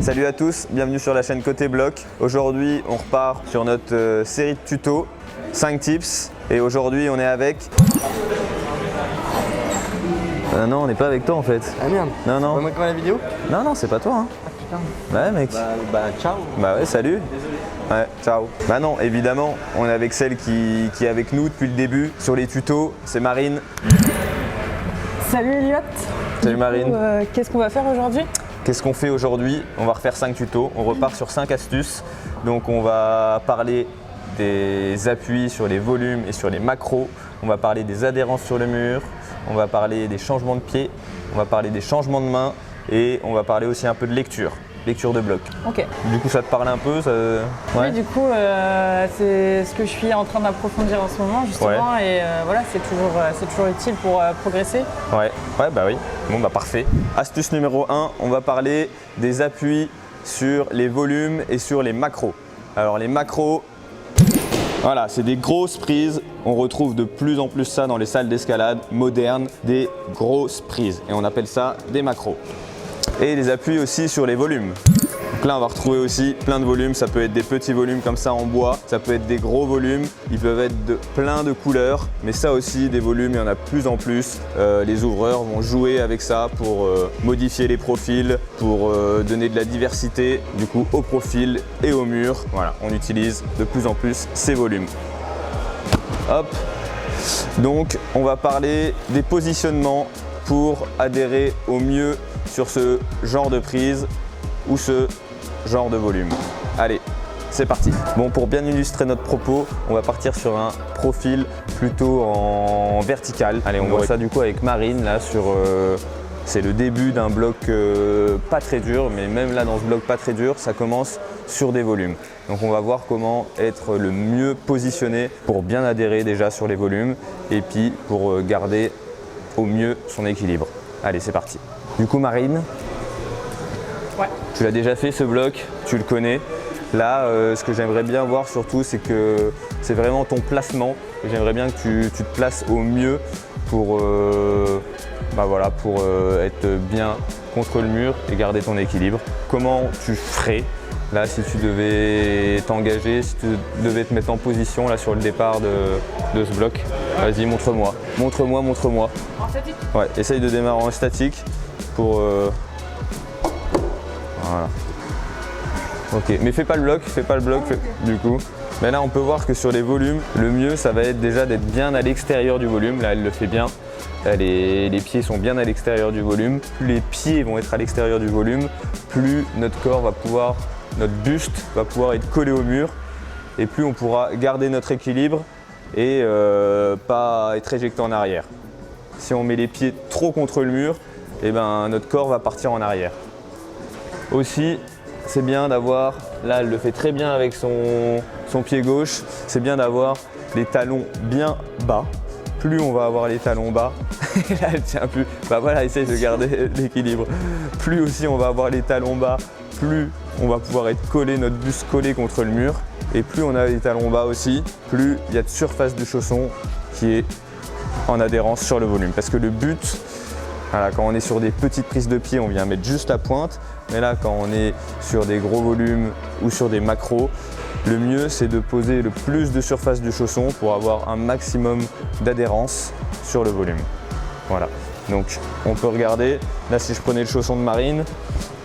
Salut à tous, bienvenue sur la chaîne Côté Bloc. Aujourd'hui, on repart sur notre série de tutos, 5 tips. Et aujourd'hui, on est avec... non, on n'est pas avec toi en fait. Ah merde. Non, non. On va la vidéo. Non, c'est pas toi. Hein. Ah putain. Bah ouais, mec. Bah ciao. Bah ouais, salut. Ouais, ciao. Bah non, évidemment, on est avec celle qui est avec nous depuis le début sur les tutos. C'est Marine. Salut Elliot. Salut Marine. Qu'est-ce qu'on va faire aujourd'hui? Qu'est-ce qu'on fait aujourd'hui? On va refaire 5 tutos. On repart sur 5 astuces. Donc on va parler des appuis sur les volumes et sur les macros. On va parler des adhérences sur le mur. On va parler des changements de pied. On va parler des changements de main. Et on va parler aussi un peu de lecture de bloc. Ok. Du coup, ça te parle un peu ça... Ouais. Oui, du coup, c'est ce que je suis en train d'approfondir en ce moment, justement. Ouais. Et voilà, c'est toujours utile pour progresser. Ouais, bah oui. Bon, bah parfait. Astuce numéro 1, on va parler des appuis sur les volumes et sur les macros. Alors, les macros, voilà, c'est des grosses prises. On retrouve de plus en plus ça dans les salles d'escalade modernes, des grosses prises. Et on appelle ça des macros. Et des appuis aussi sur les volumes. Donc là, on va retrouver aussi plein de volumes. Ça peut être des petits volumes comme ça en bois. Ça peut être des gros volumes. Ils peuvent être de plein de couleurs. Mais ça aussi, des volumes, il y en a de plus en plus. Les ouvreurs vont jouer avec ça pour modifier les profils, pour donner de la diversité du coup au profil et au mur. Voilà, on utilise de plus en plus ces volumes. Hop. Donc, on va parler des positionnements pour adhérer au mieux sur ce genre de prise ou ce genre de volume. Allez, c'est parti. Bon, pour bien illustrer notre propos, on va partir sur un profil plutôt en vertical. Allez, on voit ça du coup avec Marine là sur... c'est le début d'un bloc pas très dur, mais même là dans ce bloc pas très dur, ça commence sur des volumes. Donc on va voir comment être le mieux positionné pour bien adhérer déjà sur les volumes et puis pour garder au mieux son équilibre. Allez, c'est parti. Du coup, Marine, ouais. Tu l'as déjà fait ce bloc, tu le connais. Là, ce que j'aimerais bien voir surtout, c'est que c'est vraiment ton placement. J'aimerais bien que tu te places au mieux pour, pour être bien contre le mur et garder ton équilibre. Comment tu ferais là si tu devais t'engager, si tu devais te mettre en position là sur le départ de ce bloc? Vas-y, montre-moi. Montre-moi. En statique? Ouais, essaye de démarrer en statique pour... Voilà. Ok, mais fais pas le bloc, du coup. Mais là, on peut voir que sur les volumes, le mieux, ça va être déjà d'être bien à l'extérieur du volume. Là, elle le fait bien. Là, les pieds sont bien à l'extérieur du volume. Plus les pieds vont être à l'extérieur du volume, plus notre corps va pouvoir, notre buste va pouvoir être collé au mur. Et plus on pourra garder notre équilibre et pas être éjecté en arrière. Si on met les pieds trop contre le mur, eh ben, notre corps va partir en arrière. Aussi, c'est bien d'avoir, là elle le fait très bien avec son pied gauche, c'est bien d'avoir les talons bien bas. Plus on va avoir les talons bas, là elle tient plus, bah voilà, essaye de garder l'équilibre. Plus aussi on va avoir les talons bas, plus on va pouvoir être collé, notre buste collé contre le mur. Et plus on a les talons bas aussi, plus il y a de surface du chausson qui est en adhérence sur le volume. Parce que le but, voilà, quand on est sur des petites prises de pied, on vient mettre juste la pointe. Mais là, quand on est sur des gros volumes ou sur des macros, le mieux, c'est de poser le plus de surface du chausson pour avoir un maximum d'adhérence sur le volume. Voilà. Donc, on peut regarder. Là, si je prenais le chausson de Marine,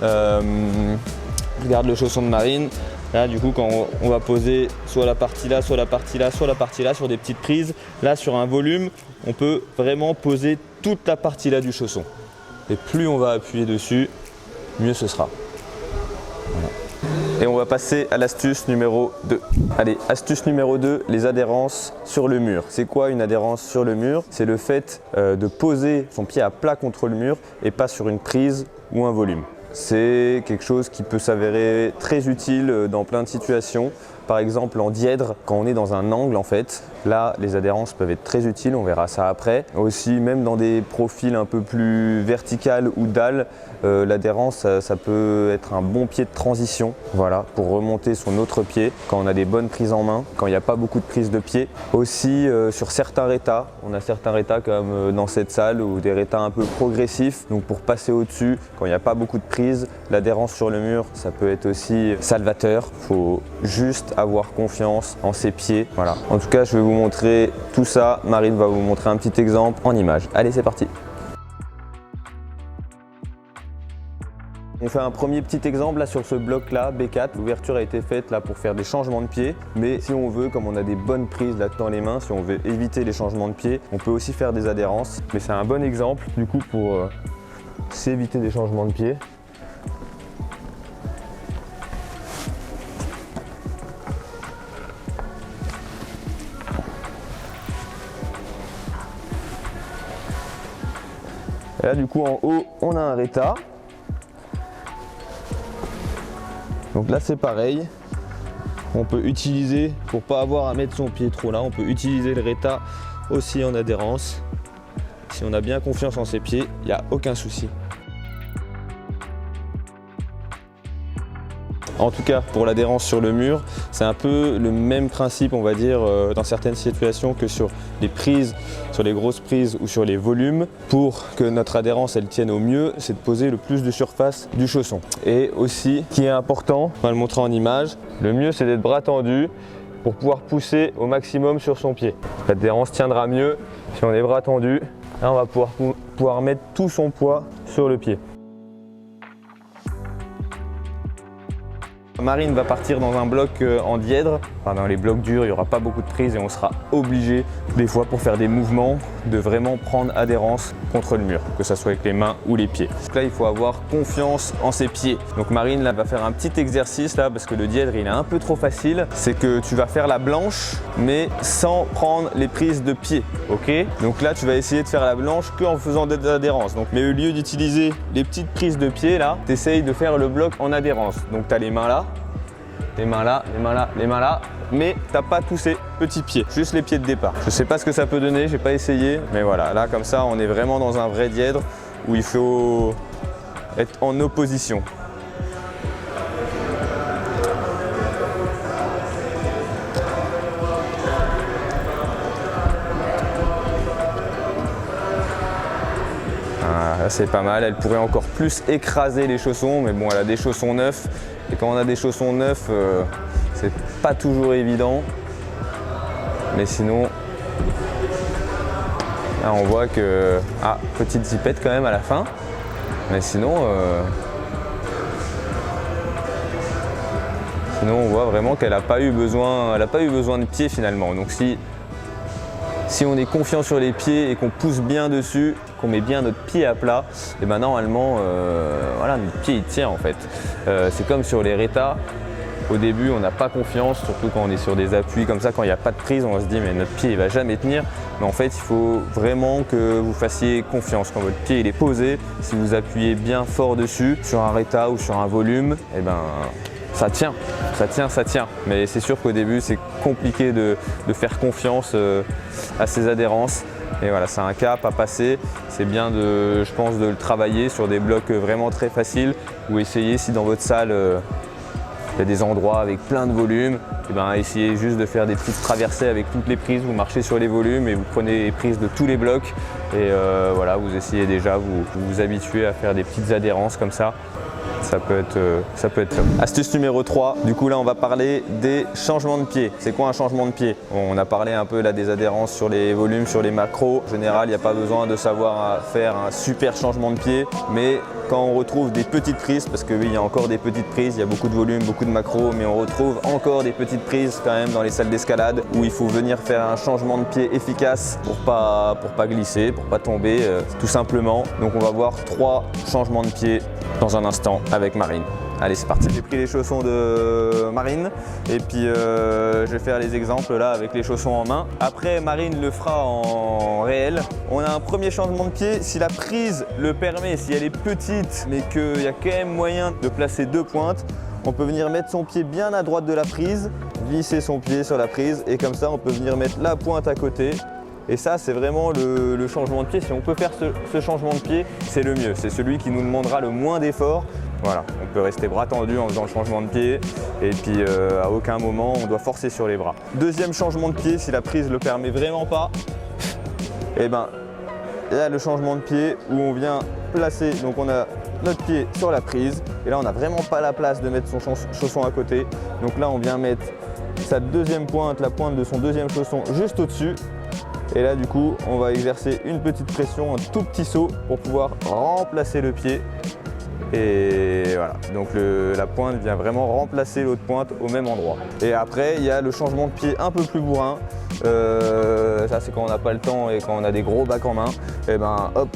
regarde le chausson de Marine. Là, du coup, quand on va poser soit la partie là, soit la partie là, soit la partie là sur des petites prises, là, sur un volume, on peut vraiment poser toute la partie là du chausson. Et plus on va appuyer dessus, mieux ce sera. Voilà. Et on va passer à l'astuce numéro 2. Allez, astuce numéro 2, les adhérences sur le mur. C'est quoi une adhérence sur le mur? C'est le fait de poser son pied à plat contre le mur et pas sur une prise ou un volume. C'est quelque chose qui peut s'avérer très utile dans plein de situations. Par exemple en dièdre, quand on est dans un angle en fait, là les adhérences peuvent être très utiles, on verra ça après. Aussi même dans des profils un peu plus verticales ou dalles, l'adhérence ça peut être un bon pied de transition, voilà, pour remonter son autre pied quand on a des bonnes prises en main, quand il n'y a pas beaucoup de prises de pied. Aussi sur certains rétas, on a certains rétas comme dans cette salle ou des rétas un peu progressifs, donc pour passer au-dessus quand il n'y a pas beaucoup de prises. prise, l'adhérence sur le mur, ça peut être aussi salvateur. Il faut juste avoir confiance en ses pieds. Voilà. En tout cas, je vais vous montrer tout ça. Marine va vous montrer un petit exemple en image. Allez, c'est parti. On fait un premier petit exemple là sur ce bloc là, B4. L'ouverture a été faite là pour faire des changements de pied. Mais si on veut, comme on a des bonnes prises là dans les mains, si on veut éviter les changements de pied, on peut aussi faire des adhérences. Mais c'est un bon exemple du coup pour s'éviter des changements de pied. Et là du coup en haut, on a un réta. Donc là c'est pareil, on peut utiliser, pour pas avoir à mettre son pied trop là, on peut utiliser le réta aussi en adhérence. Si on a bien confiance en ses pieds, il n'y a aucun souci. En tout cas, pour l'adhérence sur le mur, c'est un peu le même principe, on va dire, dans certaines situations que sur les prises, sur les grosses prises ou sur les volumes. Pour que notre adhérence elle tienne au mieux, c'est de poser le plus de surface du chausson. Et aussi, ce qui est important, on va le montrer en image, le mieux c'est d'être bras tendu pour pouvoir pousser au maximum sur son pied. L'adhérence tiendra mieux si on est bras tendu. Là, on va pouvoir mettre tout son poids sur le pied. Marine va partir dans un bloc en dièdre. Enfin, dans les blocs durs, il n'y aura pas beaucoup de prise et on sera obligé des fois pour faire des mouvements de vraiment prendre adhérence contre le mur, que ce soit avec les mains ou les pieds. Donc là, il faut avoir confiance en ses pieds. Donc Marine là, va faire un petit exercice là parce que le dièdre il est un peu trop facile. C'est que tu vas faire la blanche mais sans prendre les prises de pied. Ok? Donc là, tu vas essayer de faire la blanche qu'en faisant des adhérences. Donc, mais au lieu d'utiliser les petites prises de pied là, tu essayes de faire le bloc en adhérence. Donc tu as les mains là. Les mains là, les mains là, les mains là, mais t'as pas tous ces petits pieds, juste les pieds de départ. Je sais pas ce que ça peut donner, j'ai pas essayé, mais voilà, là comme ça on est vraiment dans un vrai dièdre où il faut être en opposition. Ah, c'est pas mal, elle pourrait encore plus écraser les chaussons, mais bon, elle a des chaussons neufs. Et quand on a des chaussons neufs, c'est pas toujours évident. Mais sinon, là on voit que... Ah, petite zipette quand même à la fin. Mais sinon, on voit vraiment qu'elle n'a pas eu besoin de pied finalement. Donc si on est confiant sur les pieds et qu'on pousse bien dessus, qu'on met bien notre pied à plat, et ben normalement, voilà, notre pied il tient en fait. C'est comme sur les rétas, au début on n'a pas confiance, surtout quand on est sur des appuis comme ça, quand il n'y a pas de prise, on se dit mais notre pied il va jamais tenir. Mais en fait il faut vraiment que vous fassiez confiance. Quand votre pied il est posé, si vous appuyez bien fort dessus, sur un réta ou sur un volume, et ben ça tient, ça tient, ça tient. Mais c'est sûr qu'au début, c'est compliqué de faire confiance à ces adhérences. Et voilà, c'est un cap à passer. C'est bien, je pense, de le travailler sur des blocs vraiment très faciles ou essayer, si dans votre salle, il y a des endroits avec plein de volumes, et ben, essayez juste de faire des petites traversées avec toutes les prises. Vous marchez sur les volumes et vous prenez les prises de tous les blocs. Et voilà, vous essayez déjà, vous habituer à faire des petites adhérences comme ça. Ça peut être top. Astuce numéro 3, du coup là on va parler des changements de pied. C'est quoi un changement de pied? On a parlé un peu là des adhérences sur les volumes, sur les macros. En général, il n'y a pas besoin de savoir faire un super changement de pied, mais quand on retrouve des petites prises, parce que oui, il y a encore des petites prises, il y a beaucoup de volumes, beaucoup de macros, mais on retrouve encore des petites prises quand même dans les salles d'escalade où il faut venir faire un changement de pied efficace pour pas glisser, pour pas tomber, tout simplement. Donc on va voir 3 changements de pied dans un instant avec Marine. Allez, c'est parti. J'ai pris les chaussons de Marine et puis je vais faire les exemples là avec les chaussons en main. Après, Marine le fera en réel. On a un premier changement de pied. Si la prise le permet, si elle est petite mais qu'il y a quand même moyen de placer 2 pointes, on peut venir mettre son pied bien à droite de la prise, glisser son pied sur la prise et comme ça on peut venir mettre la pointe à côté. Et ça, c'est vraiment le changement de pied. Si on peut faire ce changement de pied, c'est le mieux. C'est celui qui nous demandera le moins d'efforts. Voilà, on peut rester bras tendus en faisant le changement de pied. Et puis, à aucun moment, on doit forcer sur les bras. Deuxième changement de pied, si la prise ne le permet vraiment pas, et ben, il y a le changement de pied où on vient placer. Donc, on a notre pied sur la prise. Et là, on n'a vraiment pas la place de mettre son chausson à côté. Donc là, on vient mettre sa deuxième pointe, la pointe de son deuxième chausson juste au-dessus. Et là, du coup, on va exercer une petite pression, un tout petit saut pour pouvoir remplacer le pied. Et voilà, donc la pointe vient vraiment remplacer l'autre pointe au même endroit. Et après, il y a le changement de pied un peu plus bourrin. Ça, c'est quand on n'a pas le temps et quand on a des gros bacs en main. Et ben, hop,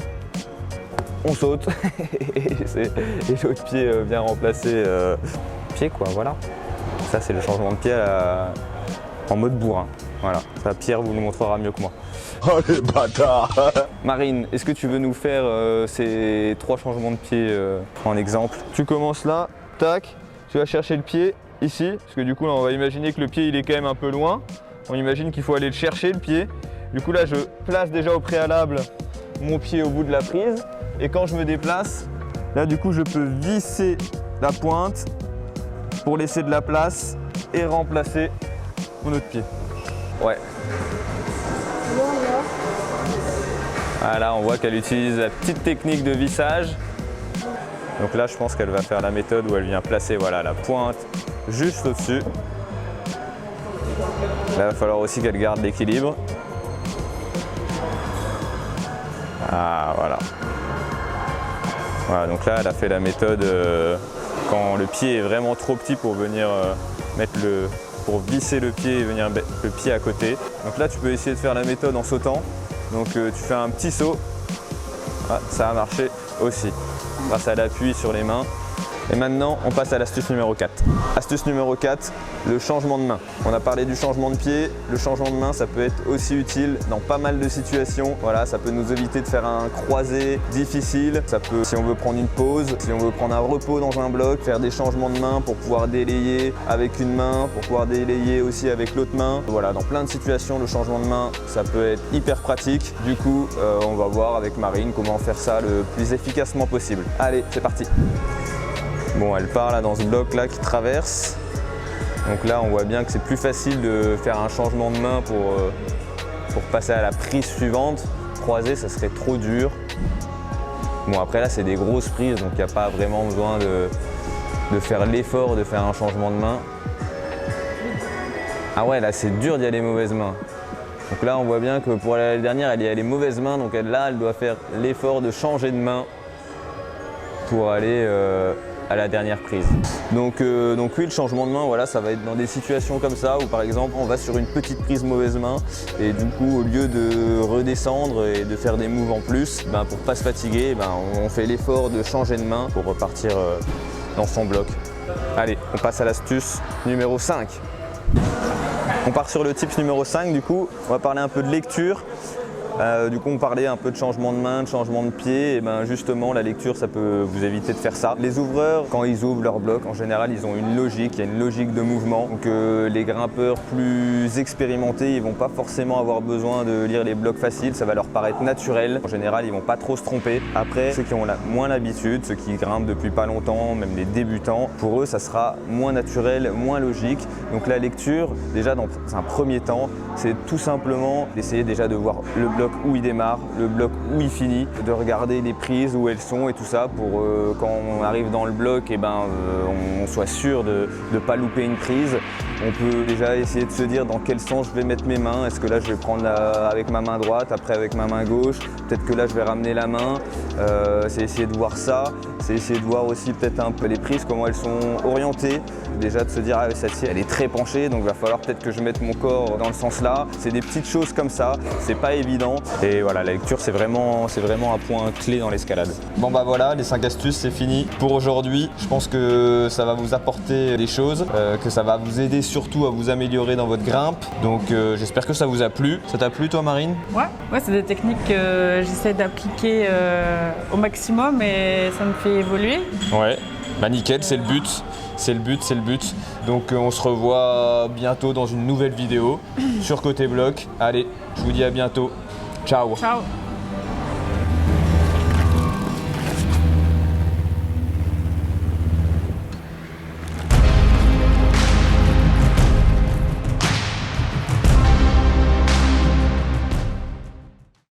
on saute et l'autre pied vient remplacer le pied, quoi, voilà. Ça, c'est le changement de pied en mode bourrin. Voilà, ça, Pierre vous le montrera mieux que moi. Oh les bâtards! Marine, est-ce que tu veux nous faire ces 3 changements de pied en exemple? Tu commences là, tac, tu vas chercher le pied ici, parce que du coup là on va imaginer que le pied il est quand même un peu loin. On imagine qu'il faut aller le chercher le pied. Du coup là je place déjà au préalable mon pied au bout de la prise. Et quand je me déplace, là du coup je peux visser la pointe pour laisser de la place et remplacer mon autre pied. Ouais. Voilà, on voit qu'elle utilise la petite technique de vissage. Donc là, je pense qu'elle va faire la méthode où elle vient placer voilà, la pointe juste au-dessus. Là, il va falloir aussi qu'elle garde l'équilibre. Ah, voilà. Voilà, donc là, elle a fait la méthode quand le pied est vraiment trop petit pour venir pour visser le pied et venir mettre le pied à côté. Donc là, tu peux essayer de faire la méthode en sautant. Donc tu fais un petit saut, ah, ça a marché aussi, grâce à l'appui sur les mains. Et maintenant, on passe à l'astuce numéro 4. Astuce numéro 4, le changement de main. On a parlé du changement de pied, le changement de main, ça peut être aussi utile dans pas mal de situations. Voilà, ça peut nous éviter de faire un croisé difficile. Ça peut, si on veut prendre une pause, si on veut prendre un repos dans un bloc, faire des changements de main pour pouvoir délayer avec une main, pour pouvoir délayer aussi avec l'autre main. Voilà, dans plein de situations, le changement de main, ça peut être hyper pratique. Du coup, on va voir avec Marine comment faire ça le plus efficacement possible. Allez, c'est parti! Bon, elle part là dans ce bloc là qui traverse. Donc là, on voit bien que c'est plus facile de faire un changement de main pour passer à la prise suivante. Croiser, ça serait trop dur. Bon, après là, c'est des grosses prises, donc il n'y a pas vraiment besoin de faire l'effort de faire un changement de main. Ah ouais, là, c'est dur d'y aller mauvaise main. Donc là, on voit bien que pour la dernière, elle y allait mauvaise main. Donc là, elle doit faire l'effort de changer de main pour aller à la dernière prise. Donc oui, le changement de main, voilà, ça va être dans des situations comme ça où par exemple on va sur une petite prise mauvaise main et du coup au lieu de redescendre et de faire des moves en plus, pour pas se fatiguer, on fait l'effort de changer de main pour repartir dans son bloc. Allez, on passe à l'astuce numéro 5. On part sur le tips numéro 5, du coup on va parler un peu de lecture. Du coup on parlait un peu de changement de main, de changement de pied, et justement la lecture ça peut vous éviter de faire ça. Les ouvreurs, quand ils ouvrent leur bloc, en général ils ont une logique, il y a une logique de mouvement. Donc les grimpeurs plus expérimentés, ils vont pas forcément avoir besoin de lire les blocs faciles, ça va leur paraître naturel. En général ils vont pas trop se tromper. Après ceux qui ont moins l'habitude, ceux qui grimpent depuis pas longtemps, même les débutants, pour eux ça sera moins naturel, moins logique. Donc la lecture, déjà dans un premier temps, c'est tout simplement d'essayer déjà de voir le bloc où il démarre, le bloc où il finit, de regarder les prises où elles sont et tout ça pour quand on arrive dans le bloc, on soit sûr de ne pas louper une prise. On peut déjà essayer de se dire dans quel sens je vais mettre mes mains. Est-ce que là je vais prendre avec ma main droite, après avec ma main gauche, peut-être que là je vais ramener la main. C'est essayer de voir ça, c'est essayer de voir aussi peut-être un peu les prises, comment elles sont orientées. Déjà de se dire celle-ci elle est très penchée, donc il va falloir peut-être que je mette mon corps dans le sens là. C'est des petites choses comme ça, c'est pas évident. Et voilà, la lecture c'est vraiment un point clé dans l'escalade. Bon voilà, les 5 astuces c'est fini pour aujourd'hui. Je pense que ça va vous apporter des choses, que ça va vous aider surtout à vous améliorer dans votre grimpe. Donc j'espère que ça vous a plu. Ça t'a plu toi Marine? Ouais, c'est des techniques que j'essaie d'appliquer au maximum et ça me fait évoluer. Ouais, nickel, c'est le but. C'est le but. Donc on se revoit bientôt dans une nouvelle vidéo sur Côté Bloc. Allez, je vous dis à bientôt. Ciao. Ciao.